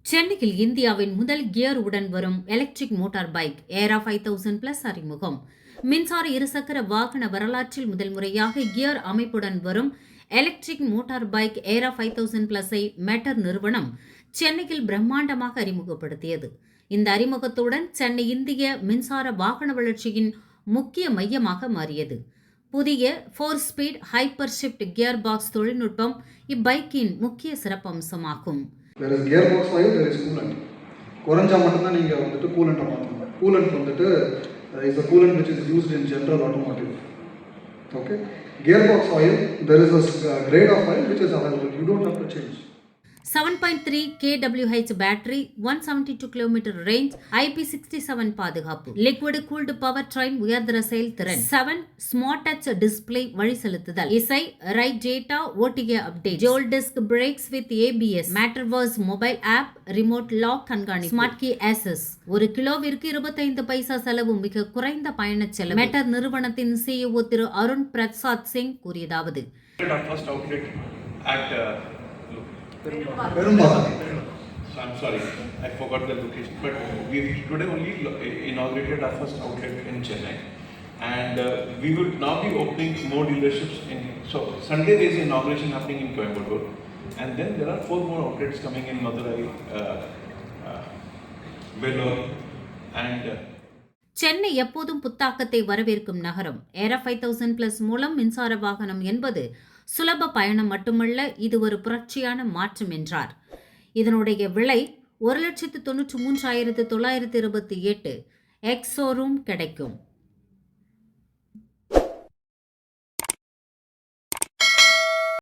சென்னையில் இந்தியாவின் முதல் கியர் உடன் வரும் electric motor bike Aera 5000 plus அறிமுகம். மின்சார இருசக்கர வாகன வரலாற்றில் முதல் முறையாக கியர் அமைப்புடன் வரும் எலக்ட்ரிக் மோட்டார் பைக் ஏரா 5000 பிளஸை மெட்டர் நிறுவனம் சென்னையில் பிரம்மாண்டமாக அறிமுகப்படுத்தியது. இந்த அறிமுகத்துடன் சென்னை இந்திய மின்சார வாகன வளர்ச்சியின் முக்கிய மையமாக மாறியது. புதிய 4 speed hyper shift gear box தொழில்நுட்பம் இப்பைக்கின் முக்கிய சிறப்பம்சமாகும். there is gearbox oil, there is coolant. குறைஞ்சா மட்டும்தான் நீங்கள் வந்துட்டு கூலண்ட்டை மாற்றணும். கூலண்ட் வந்துட்டு is a coolant which is used in general automotive. Okay, gearbox oil, there is a grade of oil which is available. You don't have to change. 7.3 kWh battery, 172 km range, IP67 பாதுகாப்பு, liquid cooled power train, உயர்தர செயல்திறன், 7 smart touch display, வழி செலுத்துதல், இசை, ride data, OTA update, dual disc brakes with ABS, Matterverse mobile app, remote lock கண்காணிப்பு, smart key access. 1 கிலோவிற்கு 25 பைசா செலவு, மிக குறைந்த பயண செலவு. மெட்டர் நிறுவனத்தின் CEO திரு அருண் பிரசாத் சிங் கூறியதாவது: I'm sorry, I forgot the location, but we today only inaugurated our first outlet in Chennai, and we will now be opening more dealerships in. So Sunday there is inauguration happening in Coimbatore, and then there are 4 more outlets coming in Madurai, Vellore, and. Chennai எப்போதும் புத்தாக்கத்தை வரவேற்கும் நகரம். Era 5000 plus மூலம் மின்சார வாகனம் என்பது சுலப பயணம் மட்டுமல்ல, இது ஒரு புரட்சியான மாற்றம் என்றார். இதனுடைய விலை 1,93,928 எக்ஸ் ஷோரூம் கிடைக்கும்.